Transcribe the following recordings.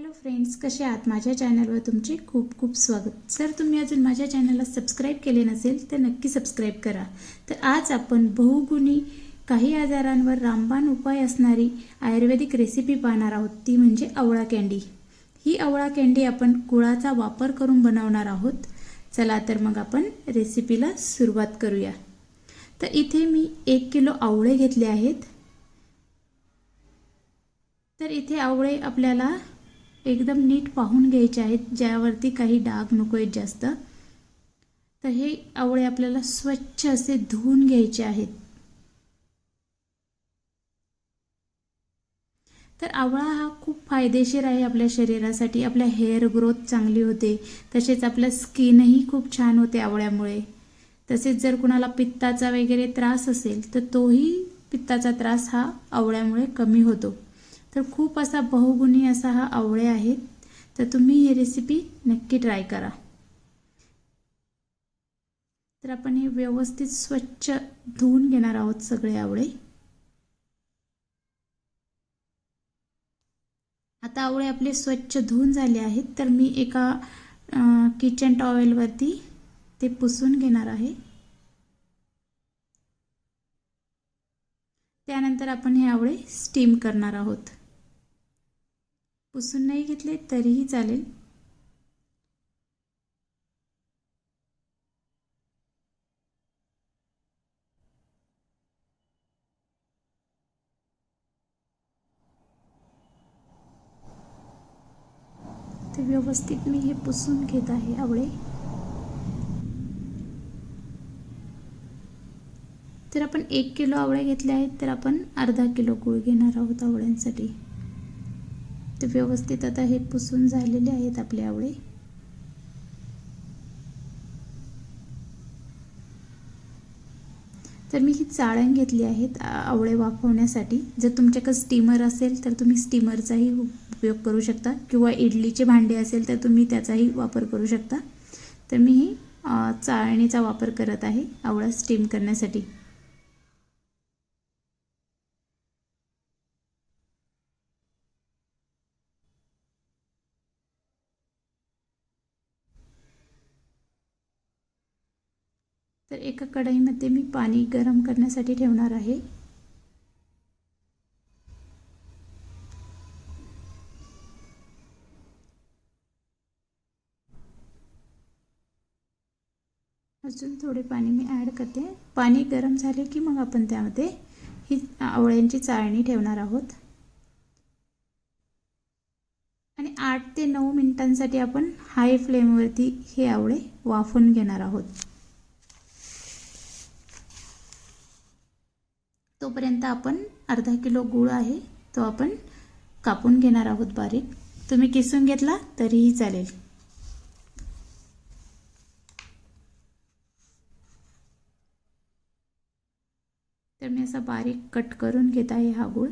Hello friends, कसे आहात? माझ्या चॅनलवर तुमचे खूप खूप स्वागत. जर तुम्ही अजून माझ्या चॅनलला सबस्क्राईब केले नसेल तर नक्की सबस्क्राईब करा. तर आज आपण बहुगुणी काही आजारांवर रामबाण उपाय असणारी आयुर्वेदिक रेसिपी पाहणार आहोत, ती म्हणजे आवळा कँडी. ही आवळा कँडी आपण गुळाचा वापर करून बनवणार आहोत. चला तर मग आपण रेसिपीला सुरुवात करूया. तर इथे मी 1 किलो आवळे घेतले आहेत. तर इथे आवळे आपल्याला एकदम नीट पाहून घ्यायचे आहेत, ज्यावरती काही डाग नको आहेत जास्त. तर हे आवळे आपल्याला स्वच्छ असे धुवून घ्यायचे आहेत. तर आवळा हा खूप फायदेशीर आहे आपल्या शरीरासाठी. आपल्या हेअर ग्रोथ चांगली होते, तसेच आपल्या स्किनही खूप छान होते आवळ्यामुळे. तसेच जर कुणाला पित्ताचा वगैरे त्रास असेल तर तोही पित्ताचा त्रास हा आवळ्यामुळे कमी होतो. तर खूप असा बहुगुणी असा हा आवळे आहेत. तर तुम्ही ही रेसिपी नक्की ट्राय करा. तर आपण हे व्यवस्थित स्वच्छ धुवून घेणार आहोत सगळे आवळे. आता आवळे आपले स्वच्छ धुवून झाले आहेत. तर मी एका किचन टॉवेलवरती ते पुसून घेणार आहे. त्यानंतर आपण हे आवळे स्टीम करणार आहोत. पुसून नाही घेतले तरीही चालेल. तर व्यवस्थित मी हे पुसून घेत आहे आवळे. तर आपण 1 किलो आवळे घेतले आहेत, तर आपण अर्धा किलो गूळ घेणार आहोत आवळ्यांसाठी. तर व्यवस्थित आता हे पुसून झालेले आहेत आपले आवळे. तर मी ही चाळण घेतली आहेत आवळे वाफवण्यासाठी. जर तुमच्याकडे स्टीमर असेल तर तुम्ही स्टीमरचाही उपयोग करू शकता, किंवा इडलीचे भांडे असेल तर तुम्ही त्याचाही वापर करू शकता. तर मी ही चाळणीचा वापर करत आहे आवळा स्टीम करण्यासाठी. तर एका कढईमध्ये मी पाणी गरम करण्यासाठी ठेवणार आहे. अजून थोडे पाणी मी ॲड करते. पाणी गरम झाले की मग आपण त्यामध्ये ही आवळ्यांची चाळणी ठेवणार आहोत. आणि 8 ते 9 मिनिटांसाठी आपण हाय फ्लेमवरती हे आवळे वाफवून घेणार आहोत. तोपर्यंत आपण अर्धा किलो गूळ आहे तो आपण कापून घेणार आहोत बारीक. तुम्ही किसून घेतला तरीही चालेल. तर मी असा बारीक कट करून घेत आहे हा गूळ.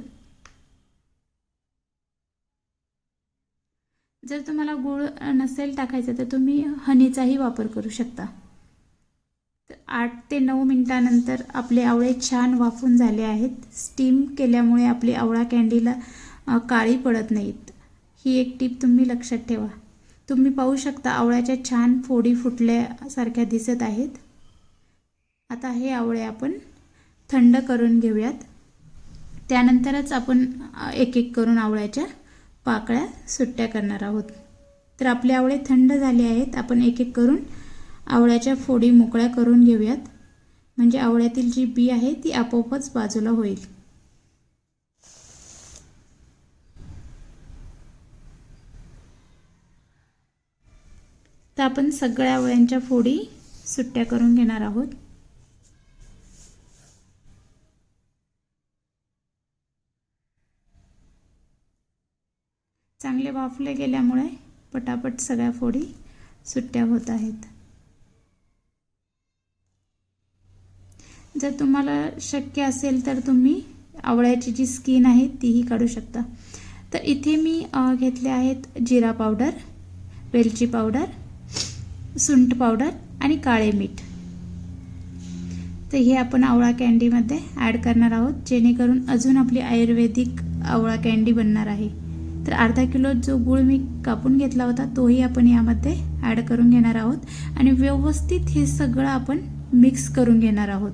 जर तुम्हाला गूळ नसेल टाकायचा तर तुम्ही हनीचाही वापर करू शकता. तर 8 ते 9 मिनिटानंतर आपले आवळे छान वाफून झाले आहेत. स्टीम केल्यामुळे आपली आवळा कँडीला काळी पडत नाहीत. ही एक टीप तुम्ही लक्षात ठेवा. तुम्ही पाहू शकता आवळ्याच्या छान फोडी फुटल्यासारख्या दिसत आहेत. आता हे आवळे आपण थंड करून घेऊयात. त्यानंतरच आपण एक एक करून आवळ्याच्या पाकळ्या सुट्ट्या करणार आहोत. तर आपले आवळे थंड झाले आहेत. आपण एक एक करून आवळ्याच्या फोडी मोकळ्या करून घेऊयात, म्हणजे आवळ्यातील जी बी आहे ती आपोआपच बाजूला होईल. तर आपण सगळ्या आवळ्यांच्या फोडी सुट्ट्या करून घेणार आहोत. चांगले वाफले गेल्यामुळे पटापट सगळ्या फोडी सुट्ट्या होत आहेत. जर तुम्हाला शक्य असेल तर तुम्ही आवळ्याची जी स्किन आहे तीही काढू शकता. तर इथे मी घेतले आहेत जिरा पावडर, वेलची पावडर, सुंठ पावडर आणि काळे मीठ. तर हे आपण आवळा कँडीमध्ये ॲड करणार आहोत, जेणेकरून अजून आपली आयुर्वेदिक आवळा कँडी बनणार आहे. तर अर्धा किलो जो गूळ मी कापून घेतला होता तोही आपण यामध्ये ॲड करून घेणार आहोत आणि व्यवस्थित हे सगळं आपण मिक्स करून घेणार आहोत.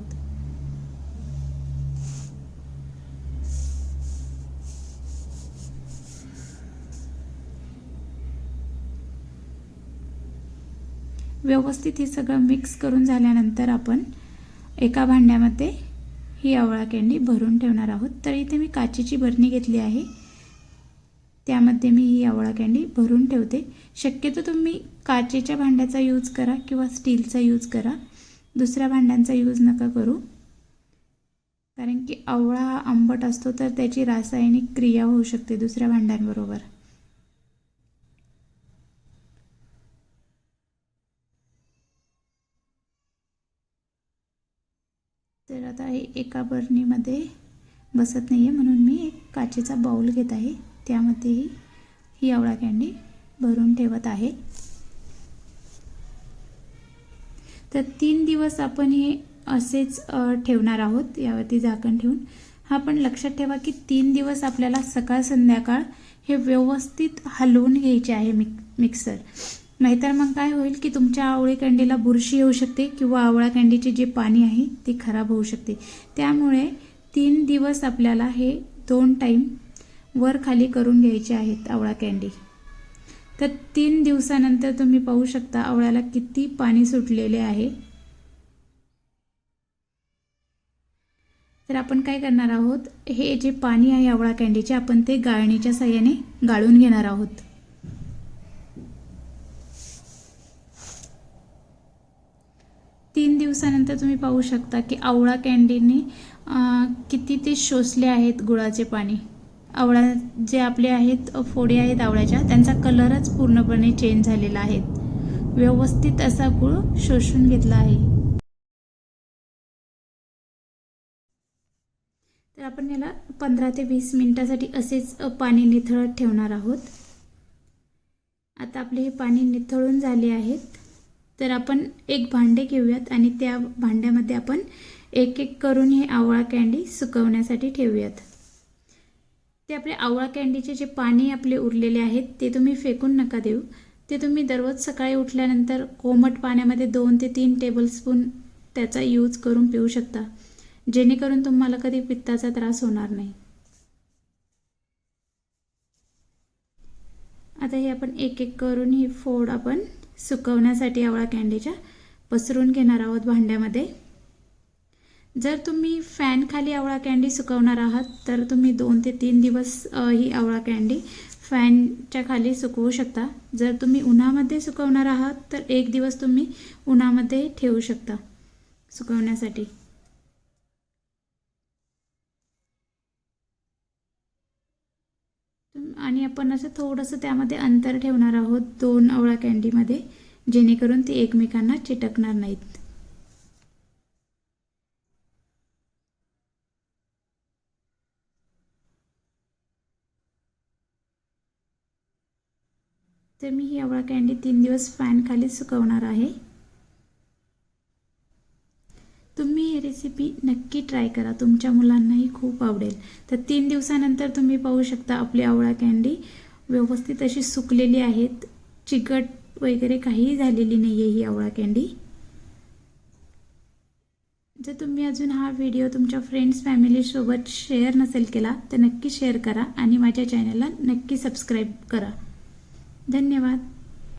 व्यवस्थित हे सगळं मिक्स करून झाल्यानंतर आपण एका भांड्यामध्ये ही आवळा कँडी भरून ठेवणार आहोत. तर इथे मी काचेची बरणी घेतली आहे, त्यामध्ये मी ही आवळा कँडी भरून ठेवते. शक्यतो तुम्ही काचेच्या भांड्याचा यूज करा किंवा स्टीलचा यूज करा, दुसऱ्या भांड्यांचा यूज नका करू, कारण की आवळा आंबट असतो तर त्याची रासायनिक क्रिया होऊ शकते दुसऱ्या भांड्यांबरोबर. तर आता हे एका बरणीमध्ये बसत नाही आहे म्हणून मी एक काचेचा बाउल घेत आहे, त्यामध्ये ही आवळा कँडी भरून ठेवत आहे. तर 3 दिवस आपण हे असेच ठेवणार आहोत यावरती झाकण ठेवून. हा पण लक्षात ठेवा की 3 दिवस आपल्याला सकाळ संध्याकाळ हे व्यवस्थित हलवून घ्यायचे आहे मिक्सर. नाहीतर मग काय होईल की तुमच्या आवळी कँडीला बुरशी येऊ शकते किंवा आवळा कँडीचे जे पाणी आहे ते खराब होऊ शकते. त्यामुळे 3 दिवस आपल्याला हे 2 टाईम वर खाली करून घ्यायचे आहेत आवळा कँडी. तर 3 दिवसानंतर तुम्ही पाहू शकता आवळ्याला किती पाणी सुटलेले आहे. तर आपण काय करणार आहोत, हे जे पाणी आहे आवळा कँडीचे आपण ते गाळणीच्या साहाय्याने गाळून घेणार आहोत. तीन दिवसानंतर तुम्ही पाहू शकता की आवळा कँडीने किती ते शोषले आहेत गुळाचे पाणी. आवळा जे आपले आहेत फोडी आहेत आवळ्याच्या त्यांचा कलरच पूर्णपणे चेंज झालेला आहे. व्यवस्थित असा गुळ शोषून घेतला आहे. तर आपण याला 15 ते 20 मिनिटासाठी असेच पाणी निथळत ठेवणार आहोत. आता आपले हे पाणी निथळून झाले आहेत. तर आपण एक भांडे घेऊयात आणि त्या भांड्यामध्ये आपण एक एक करून हे आवळा कँडी सुकवण्यासाठी ठेवूयात. ते आपले आवळा कँडीचे जे पाणी आपले उरलेले आहेत ते तुम्ही फेकून नका देऊ. ते तुम्ही दररोज सकाळी उठल्यानंतर कोमट पाण्यामध्ये 2 ते 3 टेबलस्पून त्याचा यूज करून पिऊ शकता, जेणेकरून तुम्हाला कधी पित्ताचा त्रास होणार नाही. आता हे आपण एक एक करून ही फोड आपण सुकवण्यासाठी आवळा कँडीच्या पसरून घेणार आहोत भांड्यामध्ये. जर तुम्ही फॅन खाली आवळा कँडी सुकवणार आहात तर तुम्ही 2 ते 3 दिवस ही आवळा कँडी फॅनच्या खाली सुकवू शकता. जर तुम्ही उन्हामध्ये सुकवणार आहात तर 1 दिवस तुम्ही उन्हामध्ये ठेवू शकता सुकवण्यासाठी. आणि आपण असं थोडंसं त्यामध्ये अंतर ठेवणार आहोत 2 आवळा कँडीमध्ये, जेणेकरून ते एकमेकांना चिटकणार नाहीत. तर मी ही आवळा कँडी 3 दिवस फॅन खाली सुकवणार आहे. तुम्ही ही रेसिपी नक्की ट्राय करा, तुमच्या मुलांनाही खूप आवडेल. तर 3 दिवसानंतर तुम्ही पाहू शकता आपली आवळा कँडी व्यवस्थित अशी सुकलेली आहेत. चिकट वगैरे काहीही झालेली नाही आहे ही आवळा कँडी. जर तुम्ही अजून हा व्हिडिओ तुमच्या फ्रेंड्स फॅमिलीसोबत शेअर नसेल केला तर नक्की शेअर करा आणि माझ्या चॅनलला नक्की सबस्क्राईब करा. धन्यवाद.